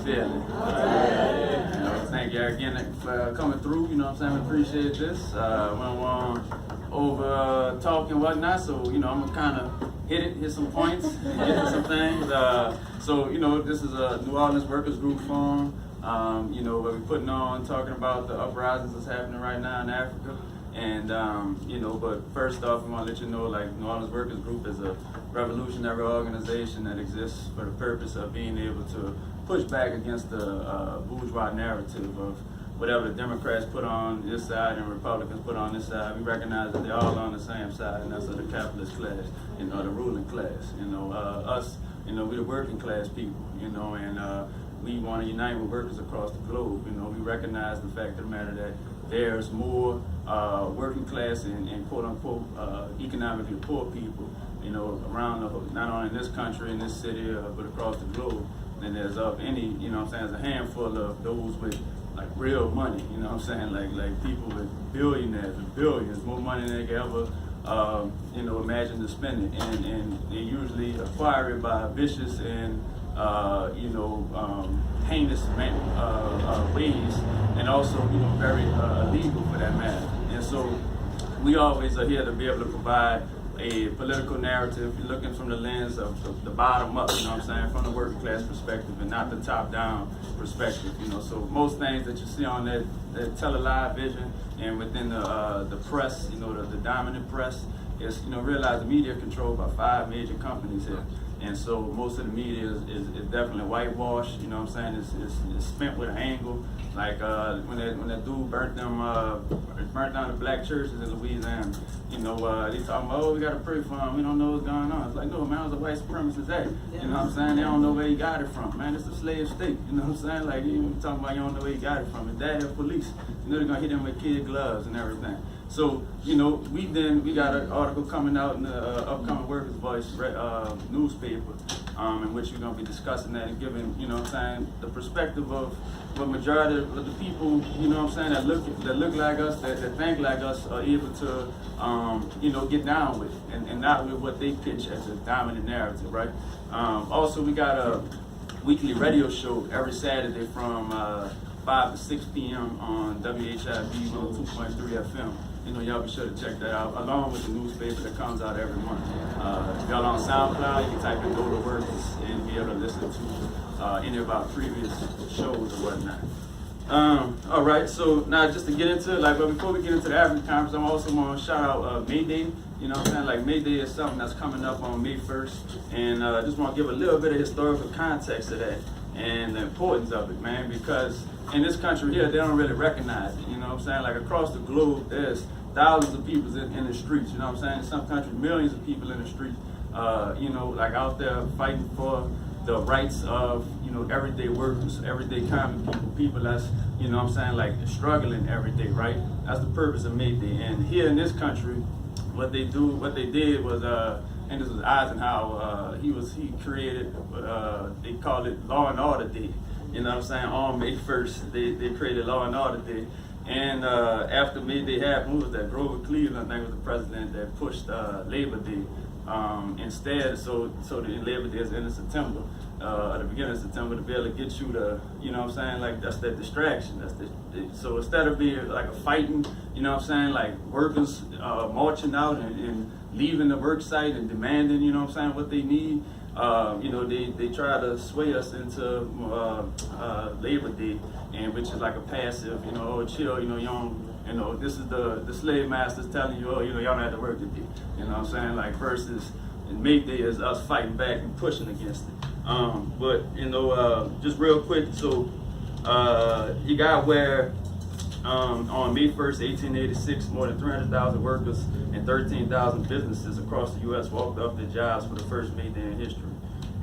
feeling? Thank you again for coming through. You know what I'm saying? Appreciate this. Went on over talk and whatnot, so I'm gonna kind of hit some points, hit some things. So this is a New Orleans Workers Group Forum. Where we're putting on, talking about the uprisings that's happening right now in Africa. And, but first off, we want to let you know, like, New Orleans Workers Group is a revolutionary organization that exists for the purpose of being able to push back against the bourgeois narrative of whatever the Democrats put on this side and Republicans put on this side. We recognize that they're all on the same side, and that's the capitalist class, the ruling class. Us, we're the working class people, and we want to unite with workers across the globe. We recognize the fact of the matter that there's more working class and quote unquote economically poor people, around not only in this country, in this city, but across the globe. And there's any, there's a handful of those with like real money, like people with billionaires and billions, more money than they could ever, imagine to spend it. And they usually acquire it by vicious and heinous ways, and also very illegal for that matter. And so we always are here to be able to provide a political narrative, looking from the lens of the bottom up, from the working class perspective and not the top down perspective. So most things that you see on that television and within the press, the dominant press, is realize the media controlled by 5 major companies here. And so most of the media is definitely whitewashed, it's spent with an angle. Like when that dude burnt down the black churches in Louisiana, they talking about, oh, we got to pray for him, we don't know what's going on. It's like, no, man, it was a white supremacist act. They don't know where he got it from, man, it's a slave state, like, you talking about you don't know where he got it from, and dad and police, they're gonna hit him with kid gloves and everything. So, we got an article coming out in the upcoming Workers' Voice newspaper, in which we're going to be discussing that and giving, the perspective of what majority of the people, that look like us, that think like us, are able to, get down with, and not with what they pitch as a dominant narrative, right? Also, we got a weekly radio show every Saturday from 5 to 6 p.m. on WHIB 102.3 FM. Y'all be sure to check that out, along with the newspaper that comes out every month. If y'all on SoundCloud, you can type in Go to Workers and be able to listen to any of our previous shows or whatnot. All right, so now just to get into it, but before we get into the African conference, I'm also going to shout out May Day. May Day is something that's coming up on May 1st, and just want to give a little bit of historical context to that and the importance of it, man, because in this country here, they don't really recognize it, like across the globe, there's thousands of people in the streets, in some countries, millions of people in the streets, like out there fighting for the rights of, everyday workers, everyday common people that's, like struggling every day, right? That's the purpose of May Day. And here in this country, what they did was, and this was Eisenhower, he created, they called it Law and Order Day. On May 1st, they created Law and Order Day. And after May Day happened, who was that? Grover Cleveland, I think, was the president that pushed Labor Day instead. So the Labor Day is in September, at the beginning of September, to be able to get you to, like that's that distraction. So instead of being like a fighting, like workers marching out and leaving the work site and demanding, what they need. They try to sway us into Labor Day, and which is like a passive, chill, you don't, this is the slave masters telling you, y'all don't have to work today, like versus May Day is us fighting back and pushing against it. But just real quick, so you got where on May 1st, 1886, more than 300,000 workers and 13,000 businesses across the U.S. walked off their jobs for the first May Day in history.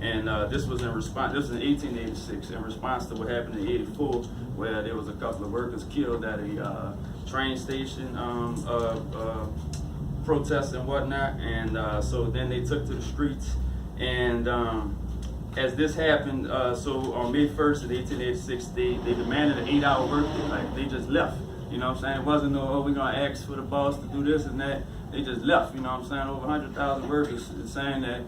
And this was in 1886, in response to what happened in 84, where there was a couple of workers killed at a train station protest and whatnot. And so then they took to the streets. And as this happened, so on May 1st of 1886, they demanded an 8-hour workday. Like, they just left. It wasn't no, we're going to ask for the boss to do this and that. They just left, Over 100,000 workers saying that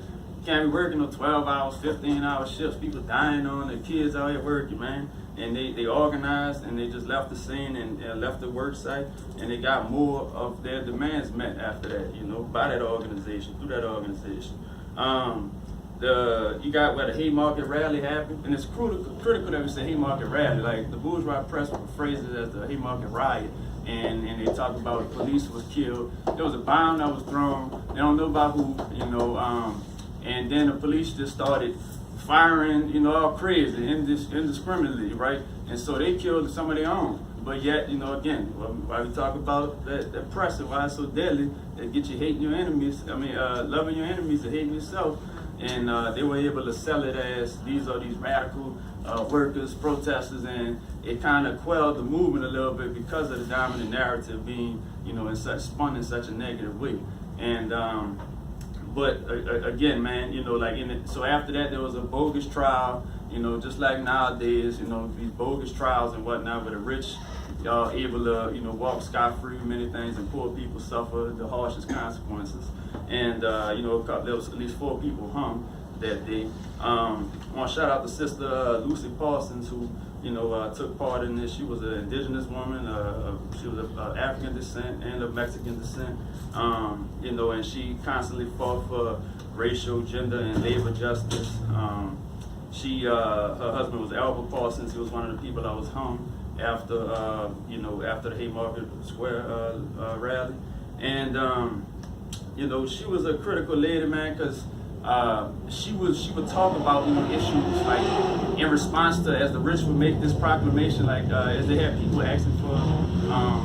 can't be working no 12 hours, 15-hour shifts. People dying on, their kids out here working, man. And they organized and they just left the scene and left the work site, and they got more of their demands met after that, you know, by that organization, through that organization. You got where the Haymarket rally happened, and it's critical that we say Haymarket rally. Like the bourgeois press would phrase it as the Haymarket riot, and they talked about the police was killed. There was a bomb that was thrown. They don't know about who, you know, and then the police just started firing, you know, all crazy, indiscriminately, right? And so they killed some of their own. But yet, you know, again, why we talk about that press and why it's so deadly, that get you hating your enemies, loving your enemies and hating yourself. And they were able to sell it as these are these radical workers, protesters, and it kind of quelled the movement a little bit because of the dominant narrative being, you know, spun in such a negative way. And but again, man, you know, like so after that there was a bogus trial, you know, just like nowadays, you know, these bogus trials and whatnot, where the rich able to, you know, walk scot-free with many things, and poor people suffer the harshest consequences. And you know, there was at least 4 people hung that day. I want to shout out to Sister Lucy Parsons, who, you know, took part in this. She was an indigenous woman. She was of African descent and of Mexican descent. You know, and she constantly fought for racial, gender, and labor justice. Her husband was Albert Parsons. He was one of the people that was hung after, you know, after the Haymarket Square rally. And you know, she was a critical lady, man, because she would talk about, you know, issues like in response to, as the rich would make this proclamation, like as they had people asking for,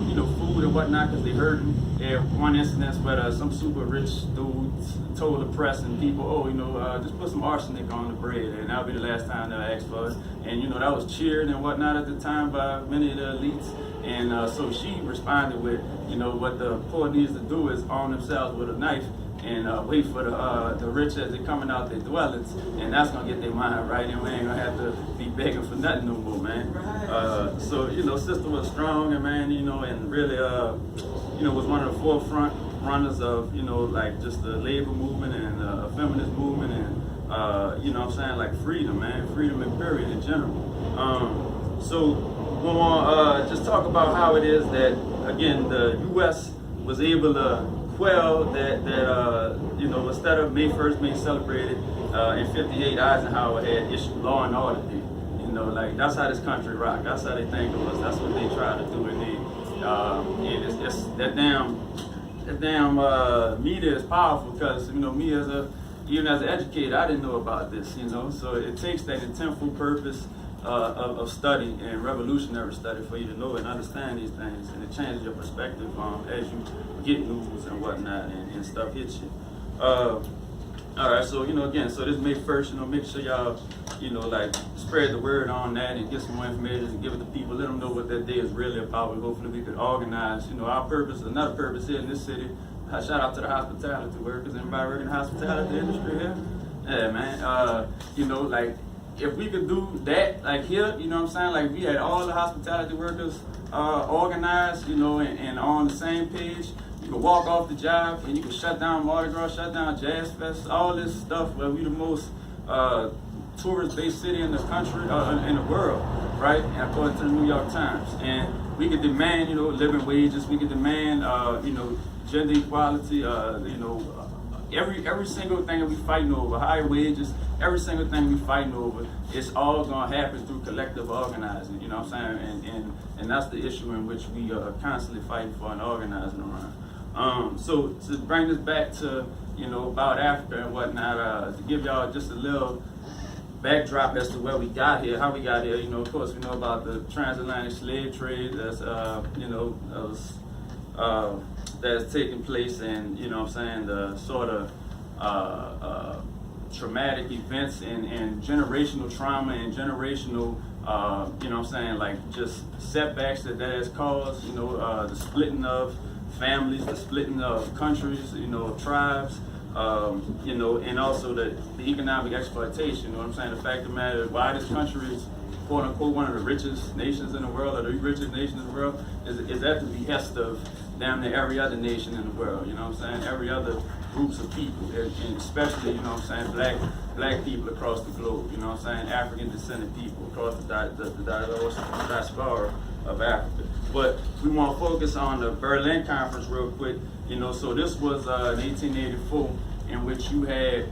you know, food and whatnot because they hurting. There one instance where some super rich dudes told the press and people, oh, you know, just put some arsenic on the bread, and that'll be the last time they'll ask for it. And you know, that was cheered and whatnot at the time by many of the elites. And so she responded with, you know, what the poor needs to do is arm themselves with a knife and wait for the rich as they're coming out their dwellings, and that's gonna get their mind right, and we ain't gonna have to be begging for nothing no more, man. So you know, sister was strong, and man, you know, and really, you know, was one of the forefront runners of, you know, like just the labor movement and feminist movement, and you know what I'm saying, like freedom, man, freedom and period in general. So we want just talk about how it is that, again, the U.S. was able to quell that you know, instead of May 1st being celebrated in '58, Eisenhower had issued Law and Order Day. You know, like that's how this country rock. That's how they think of us. That's what they try to do, and and it's that damn media is powerful, because you know, me even as an educator, I didn't know about this. You know, so it takes that intentful purpose of study and revolutionary study for you to know and understand these things, and it changes your perspective as you get news and whatnot, and stuff hits you. All right, so you know, again, so this May 1st, you know, make sure y'all, you know, like spread the word on that and get some more information and give it to people, let them know what that day is really about, and hopefully we could organize, you know, our purpose, another purpose here in this city. Shout out to the hospitality workers. Anybody working in the hospitality industry here? Yeah, man. You know, like, if we could do that, like here, you know what I'm saying? Like, we had all the hospitality workers organized, you know, and on the same page. You could walk off the job and you could shut down Mardi Gras, shut down Jazz Fest, all this stuff, where we the most tourist-based city in the country, in the world, right? And according to the New York Times. And we could demand, you know, living wages. We could demand, you know, gender equality, you know, every single thing that we fighting over, higher wages, every single thing we fighting over, it's all gonna happen through collective organizing, you know what I'm saying? And that's the issue in which we are constantly fighting for and organizing around. So to bring this back to, you know, about Africa and whatnot, to give y'all just a little backdrop as to where we got here, how we got here. You know, of course, we know about the transatlantic slave trade that's, you know, that's taking place, and you know what I'm saying, the sort of traumatic events and generational trauma and generational, you know what I'm saying, like just setbacks that has caused, you know, the splitting of families, the splitting of countries, you know, tribes, you know, and also the economic exploitation, you know what I'm saying, the fact of the matter, why this country is quote unquote one of the richest nations in the world, or the richest nation in the world, is at the behest of damn near every other nation in the world, you know what I'm saying? Every other groups of people, and especially, you know what I'm saying, black people across the globe, you know what I'm saying, African descended people across the diaspora of Africa. But we want to focus on the Berlin Conference real quick, you know, so this was in 1884, in which you had,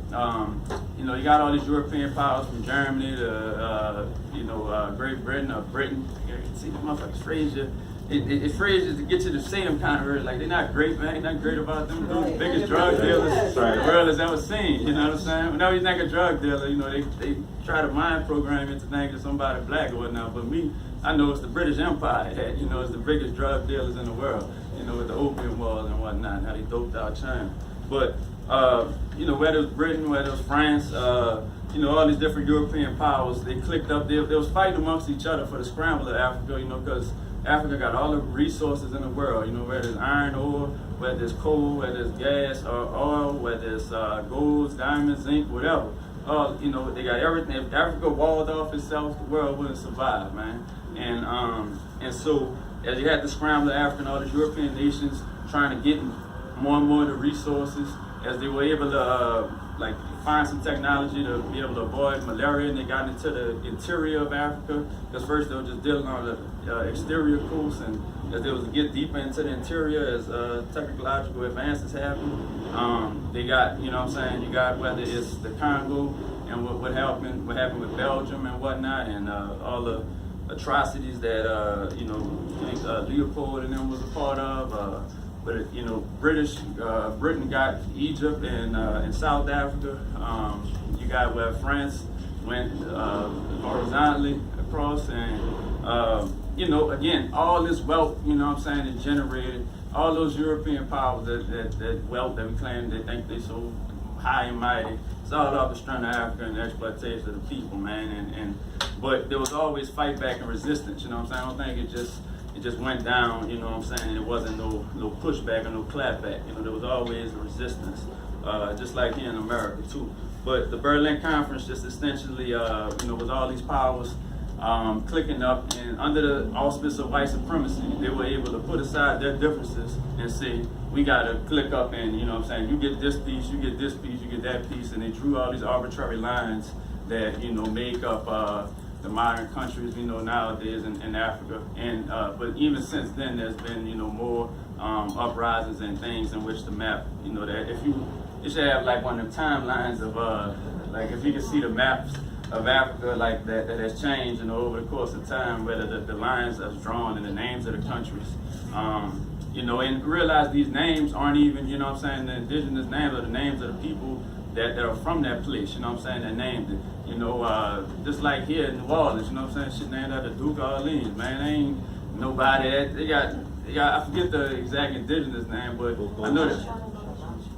you know, you got all these European powers from Germany to, you know, Great Britain or Britain. See, the motherfuckers phrase you. It phrases to get you to say them kind of words. Like, they're not great, man. Ain't nothing great about them. They're the biggest drug dealers the world has ever seen. You know what I'm saying? Whenever you think a drug dealer, you know, they try to mind program into thinking somebody black or whatnot. But me, I know it's the British Empire that, you know, is the biggest drug dealers in the world. You know, with the opium wars and whatnot, how they doped out China. But, you know, whether it was Britain, whether it was France, you know, all these different European powers, they clicked up. They was fighting amongst each other for the scramble of Africa, you know, because Africa got all the resources in the world, you know, whether it's iron ore, whether it's coal, whether it's gas or oil, whether it's gold, diamonds, zinc, whatever. You know, they got everything. If Africa walled off itself, the world wouldn't survive, man. And so, as you had to scramble Africa and all these European nations trying to get more and more of the resources, as they were able to like find some technology to be able to avoid malaria, and they got into the interior of Africa, because first they were just dealing on the exterior coast, and as they was to get deeper into the interior, as technological advances happened, they got, you know what I'm saying, you got whether it's the Congo and what happened with Belgium and whatnot, and all the atrocities that you know, Leopold and them was a part of. But you know, Britain got Egypt and South Africa. You got where France went horizontally across, and you know, again, all this wealth, you know what I'm saying, is generated. All those European powers, that wealth that we claim they think they so high and mighty, it's all off the strength of Africa and the exploitation of the people, man. But there was always fight back and resistance, you know what I'm saying? I don't think it just went down, you know what I'm saying? It wasn't no pushback or no clapback. You know, there was always a resistance, just like here in America too. But the Berlin Conference just essentially, you know, with all these powers clicking up, and under the auspice of white supremacy, they were able to put aside their differences and say, we got to click up and, you know what I'm saying, you get this piece, you get this piece, you get that piece, and they drew all these arbitrary lines that, you know, make up the modern countries, you know, nowadays in Africa. And but even since then, there's been, you know, more uprisings and things in which the map, you know, that if you should have like one of them timelines of like if you can see the maps of Africa like that has changed, you know, over the course of time, whether the lines that's drawn and the names of the countries, you know, and realize these names aren't even, you know what I'm saying, the indigenous names are the names of the people that are from that place, you know what I'm saying, that named it. You know, just like here in New Orleans, you know what I'm saying, shit named after Duke of Orleans, man. They ain't nobody that, they got, I forget the exact indigenous name, but I know that.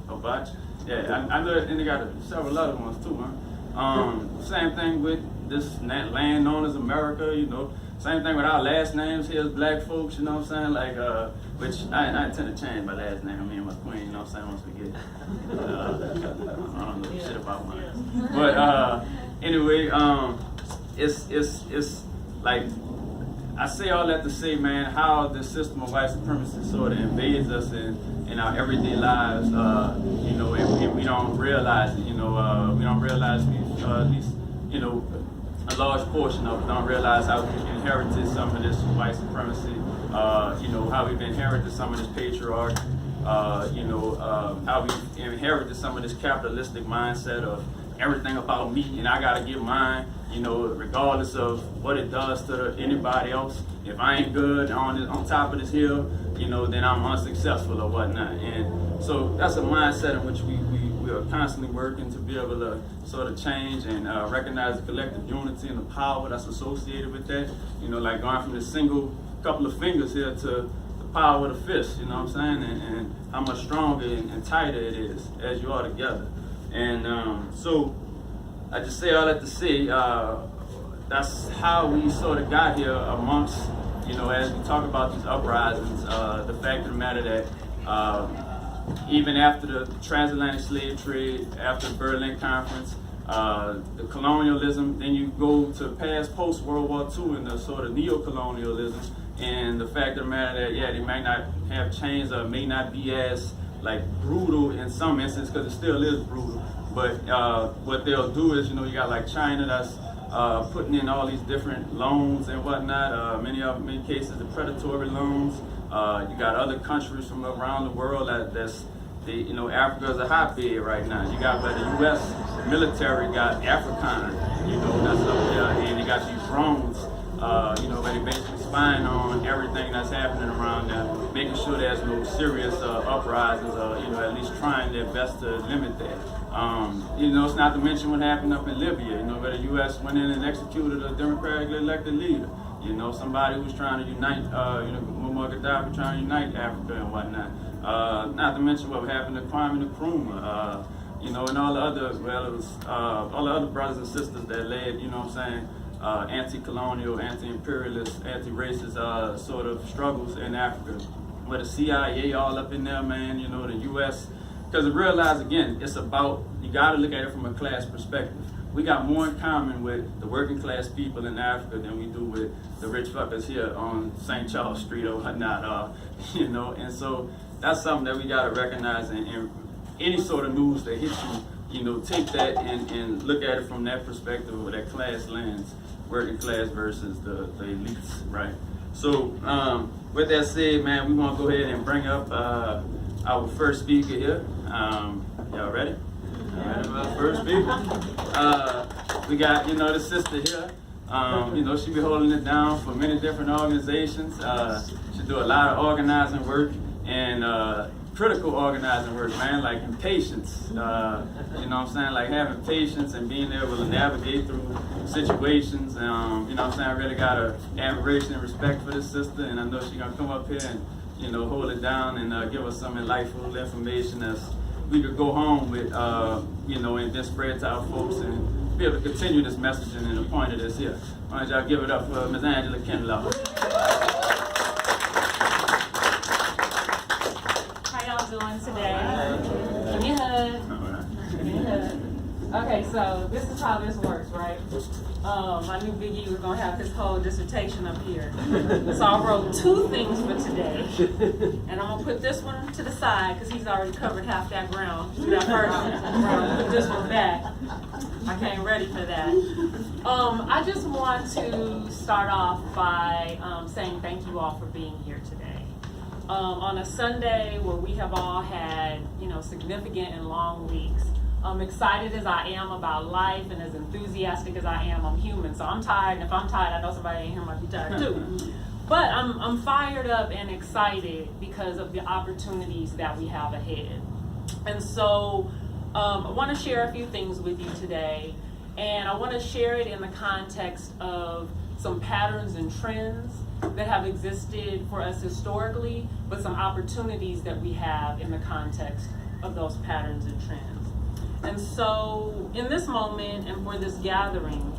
Obach? Yeah, I know that, and they got several other ones too, man. Same thing with this land known as America, you know. Same thing with our last names here as black folks, you know what I'm saying? Like, which I intend to change my last name, me and my queen, you know what I'm saying, once we get, I don't know shit about mine. But anyway, it's like, I say all that to say, man, how the system of white supremacy sort of invades us in our everyday lives, you know, and we don't realize it, you know, we don't realize at least, you know, a large portion of it don't realize how we've inherited some of this white supremacy, you know, how we've inherited some of this patriarchy, you know, how we inherited some of this capitalistic mindset of everything about me and I gotta get mine, you know, regardless of what it does to anybody else. If I ain't good on top of this hill, you know, then I'm unsuccessful or whatnot. And so that's a mindset in which we are constantly working to be able to sort of change and recognize the collective unity and the power that's associated with that. You know, like going from the single couple of fingers here to the power of the fist, you know what I'm saying? And how much stronger and tighter it is as you are together. And so I just say all that to say, that's how we sort of got here amongst, you know, as we talk about these uprisings, the fact of the matter that even after the transatlantic slave trade, after the Berlin Conference, the colonialism, then you go to past post-World War II and the sort of neo-colonialism, and the fact of the matter that, yeah, they might not have changed or may not be as like brutal in some instances, because it still is brutal. But what they'll do is, you know, you got like China that's putting in all these different loans and whatnot. Many cases, the predatory loans. You got other countries from around the world you know, Africa is a hotbed right now. You got where the U.S. military got Africana, you know, that's up there, and you got these drones, you know, where they basically spying on everything that's happening around there, making sure there's no serious uprisings, you know, at least trying their best to limit that. You know, it's not to mention what happened up in Libya, you know, where the U.S. went in and executed a democratically elected leader. You know, somebody who's trying to unite, you know, Muammar Gaddafi trying to unite Africa and whatnot. Not to mention what happened to Kwame Nkrumah, you know, and all the other, well, it was, all the other brothers and sisters that led, you know what I'm saying, anti-colonial, anti-imperialist, anti-racist sort of struggles in Africa. Where the CIA all up in there, man, you know, the U.S., because I realize, again, it's about, you got to look at it from a class perspective. We got more in common with the working class people in Africa than we do with the rich fuckers here on St. Charles Street or whatnot, you know, and so that's something that we got to recognize, and any sort of news that hits you, you know, take that and look at it from that perspective, or that class lens, working class versus the elites, right? So with that said, man, we want to go ahead and bring up our first speaker here. Y'all ready? First speaker. We got, you know, the sister here. You know, she be holding it down for many different organizations. She do a lot of organizing work and critical organizing work, man, like in patience. You know what I'm saying? Like having patience and being able to navigate through situations. You know what I'm saying? I really got a admiration and respect for this sister, and I know she's gonna come up here and, you know, hold it down and give us some enlightful information as we could go home with, you know, and then spread to our folks and be able to continue this messaging and the point of this here. Why don't y'all give it up for Ms. Angela Kinlaw. How y'all doing today? Give me a hug. Give me a hug. Okay, so this is how this works, right? I knew Big E was going to have his whole dissertation up here. So I wrote 2 things for today. And I'm going to put this one to the side because he's already covered half that ground. See that first one? I'm going to put this one back. I came ready for that. I just want to start off by saying thank you all for being here today. On a Sunday where we have all had, you know, significant and long weeks, excited as I am about life and as enthusiastic as I am, I'm human, so I'm tired, and if I'm tired, I know somebody in here might be tired too. But I'm fired up and excited because of the opportunities that we have ahead. And so I want to share a few things with you today, and I want to share it in the context of some patterns and trends that have existed for us historically, but some opportunities that we have in the context of those patterns and trends. And so in this moment and for this gathering,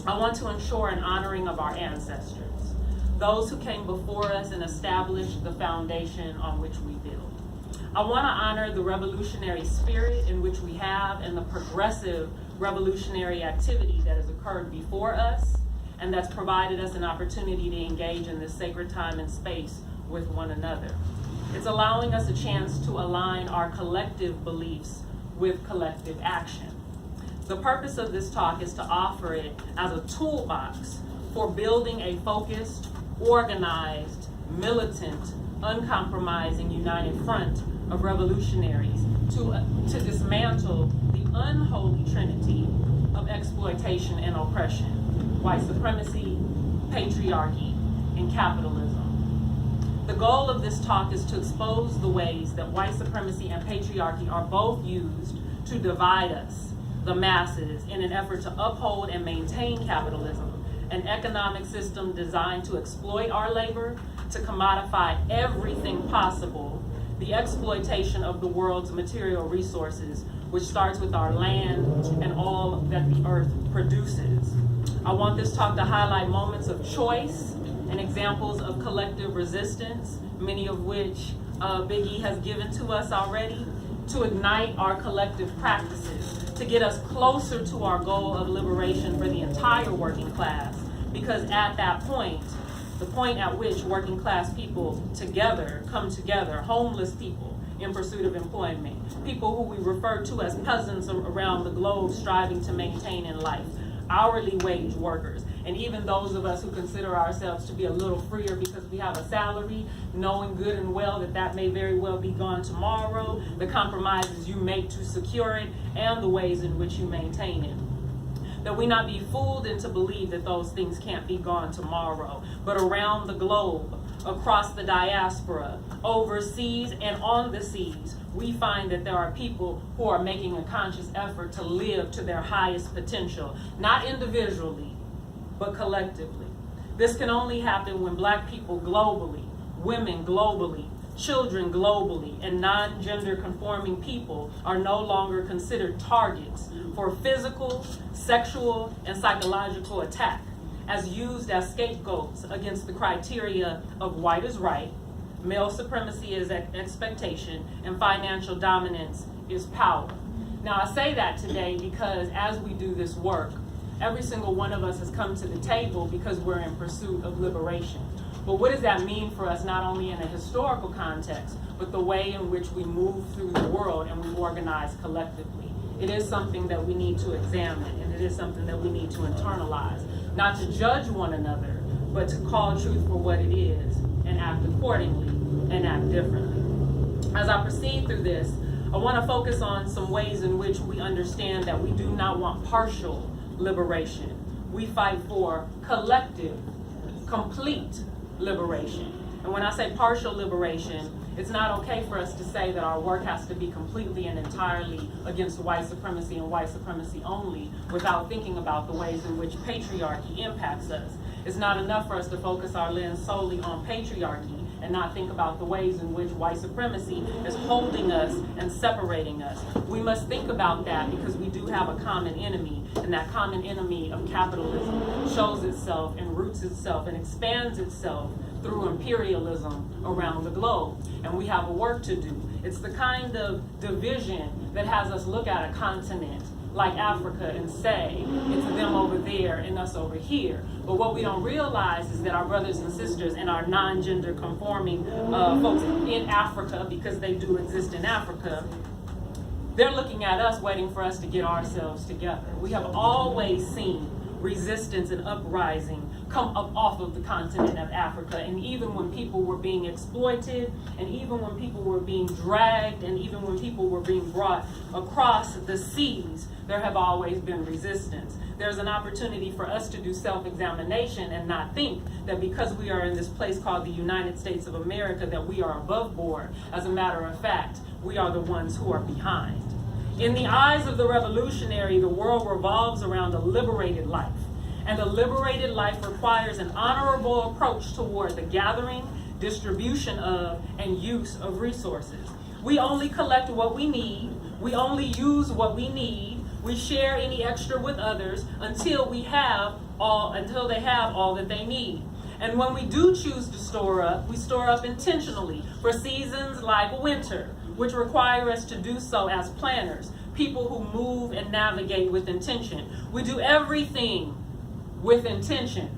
I want to ensure an honoring of our ancestors, those who came before us and established the foundation on which we build. I want to honor the revolutionary spirit in which we have and the progressive revolutionary activity that has occurred before us and that's provided us an opportunity to engage in this sacred time and space with one another. It's allowing us a chance to align our collective beliefs with collective action. The purpose of this talk is to offer it as a toolbox for building a focused, organized, militant, uncompromising, united front of revolutionaries to dismantle the unholy trinity of exploitation and oppression, white supremacy, patriarchy, and capitalism. The goal of this talk is to expose the ways that white supremacy and patriarchy are both used to divide us, the masses, in an effort to uphold and maintain capitalism, an economic system designed to exploit our labor, to commodify everything possible, the exploitation of the world's material resources, which starts with our land and all that the earth produces. I want this talk to highlight moments of choice and examples of collective resistance, many of which Big E has given to us already, to ignite our collective practices, to get us closer to our goal of liberation for the entire working class, because at that point, the point at which working class people together come together, homeless people, in pursuit of employment, people who we refer to as peasants around the globe striving to maintain in life, hourly wage workers, and even those of us who consider ourselves to be a little freer because we have a salary, knowing good and well that that may very well be gone tomorrow, the compromises you make to secure it, and the ways in which you maintain it. That we not be fooled into believe that those things can't be gone tomorrow, but around the globe, across the diaspora, overseas and on the seas, we find that there are people who are making a conscious effort to live to their highest potential, not individually, but collectively. This can only happen when Black people globally, women globally, children globally, and non-gender conforming people are no longer considered targets for physical, sexual, and psychological attack, as used as scapegoats against the criteria of white is right, male supremacy is expectation, and financial dominance is power. Now, I say that today because as we do this work, every single one of us has come to the table because we're in pursuit of liberation. But what does that mean for us, not only in a historical context, but the way in which we move through the world and we organize collectively? It is something that we need to examine, and it is something that we need to internalize, not to judge one another, but to call truth for what it is and act accordingly and act differently. As I proceed through this, I want to focus on some ways in which we understand that we do not want partial liberation. We fight for collective, complete liberation. And when I say partial liberation, it's not okay for us to say that our work has to be completely and entirely against white supremacy and white supremacy only without thinking about the ways in which patriarchy impacts us. It's not enough for us to focus our lens solely on patriarchy and not think about the ways in which white supremacy is holding us and separating us. We must think about that because we do have a common enemy, and that common enemy of capitalism shows itself and roots itself and expands itself through imperialism around the globe. And we have a work to do. It's the kind of division that has us look at a continent like Africa and say, it's them over there and us over here. But what we don't realize is that our brothers and sisters and our non-gender conforming folks in Africa, because they do exist in Africa, they're looking at us waiting for us to get ourselves together. We have always seen resistance and uprising come up off of the continent of Africa. And even when people were being exploited, and even when people were being dragged, and even when people were being brought across the seas, there have always been resistance. There's an opportunity for us to do self-examination and not think that because we are in this place called the United States of America that we are above board. As a matter of fact, we are the ones who are behind. In the eyes of the revolutionary, the world revolves around a liberated life. And a liberated life requires an honorable approach toward the gathering, distribution of, and use of resources. We only collect what we need. We only use what we need. We share any extra with others until they have all that they need. And when we do choose to store up, we store up intentionally for seasons like winter, which require us to do so as planners, people who move and navigate with intention. We do everything with intention,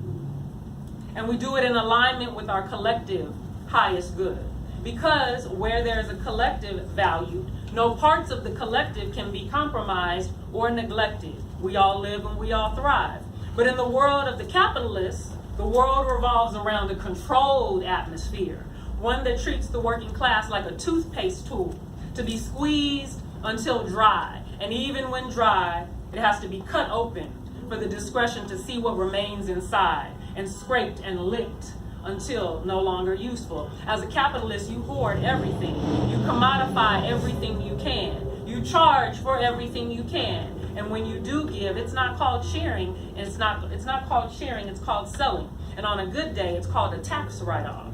and we do it in alignment with our collective highest good. Because where there's a collective value, no parts of the collective can be compromised or neglected. We all live and we all thrive. But in the world of the capitalists, the world revolves around a controlled atmosphere, one that treats the working class like a toothpaste tool to be squeezed until dry. And even when dry, it has to be cut open for the discretion to see what remains inside, and scraped and licked until no longer useful. As a capitalist, you hoard everything. You commodify everything you can. You charge for everything you can. And when you do give, it's not called sharing. It's not called sharing, it's called selling. And on a good day, it's called a tax write-off.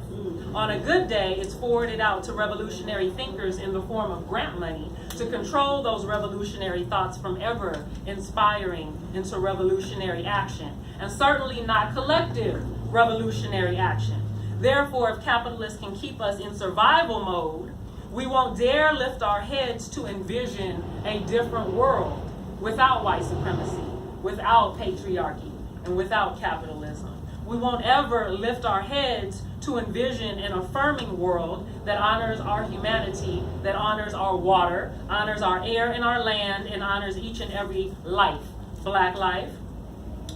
On a good day, it's forwarded out to revolutionary thinkers in the form of grant money to control those revolutionary thoughts from ever inspiring into revolutionary action, and certainly not collective revolutionary action. Therefore, if capitalists can keep us in survival mode, we won't dare lift our heads to envision a different world without white supremacy, without patriarchy, and without capitalism. We won't ever lift our heads to envision an affirming world that honors our humanity, that honors our water, honors our air and our land, and honors each and every life. Black life,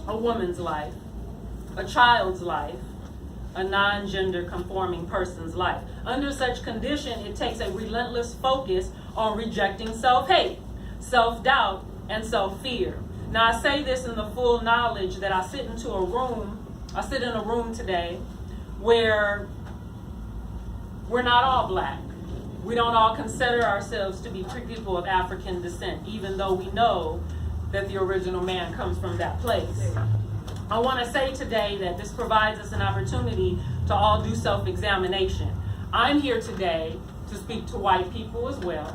a woman's life, a child's life, a non-gender conforming person's life. Under such condition, it takes a relentless focus on rejecting self-hate, self-doubt, and self-fear. Now, I say this in the full knowledge that I sit in a room today where we're not all black. We don't all consider ourselves to be people of African descent, even though we know that the original man comes from that place. I want to say today that this provides us an opportunity to all do self-examination. I'm here today to speak to white people as well,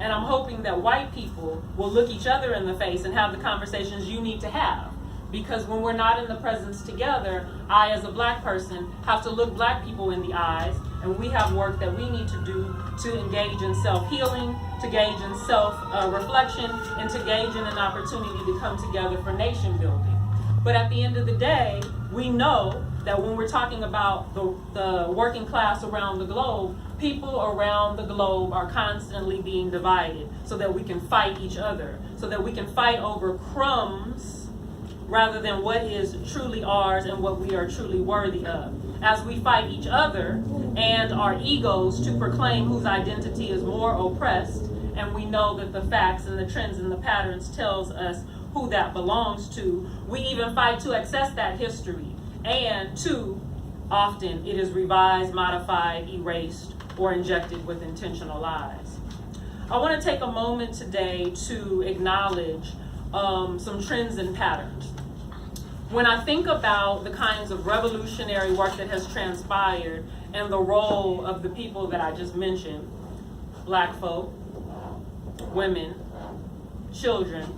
and I'm hoping that white people will look each other in the face and have the conversations you need to have. Because when we're not in the presence together, I as a black person have to look black people in the eyes, and we have work that we need to do to engage in self-healing, to engage in self-reflection, and to engage in an opportunity to come together for nation building. But at the end of the day, we know that when we're talking about the working class around the globe, people around the globe are constantly being divided so that we can fight each other, so that we can fight over crumbs rather than what is truly ours and what we are truly worthy of. As we fight each other and our egos to proclaim whose identity is more oppressed, and we know that the facts and the trends and the patterns tells us who that belongs to, we even fight to access that history, and too often it is revised, modified, erased, or injected with intentional lies. I want to take a moment today to acknowledge some trends and patterns. When I think about the kinds of revolutionary work that has transpired and the role of the people that I just mentioned, black folk, women, children,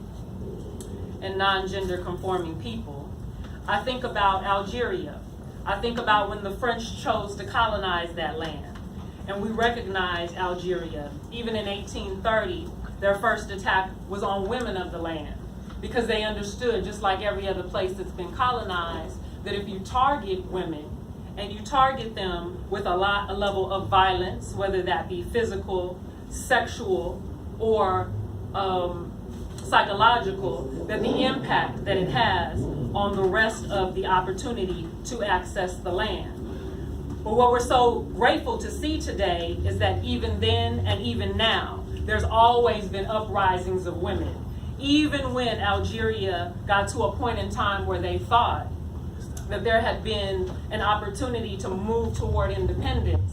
and non-gender conforming people, I think about Algeria. I think about when the French chose to colonize that land. And we recognize Algeria. Even in 1830, their first attack was on women of the land, because they understood, just like every other place that's been colonized, that if you target women and you target them with a level of violence, whether that be physical, sexual, or psychological, that the impact that it has on the rest of the opportunity to access the land. But what we're so grateful to see today is that even then and even now, there's always been uprisings of women. Even when Algeria got to a point in time where they thought that there had been an opportunity to move toward independence,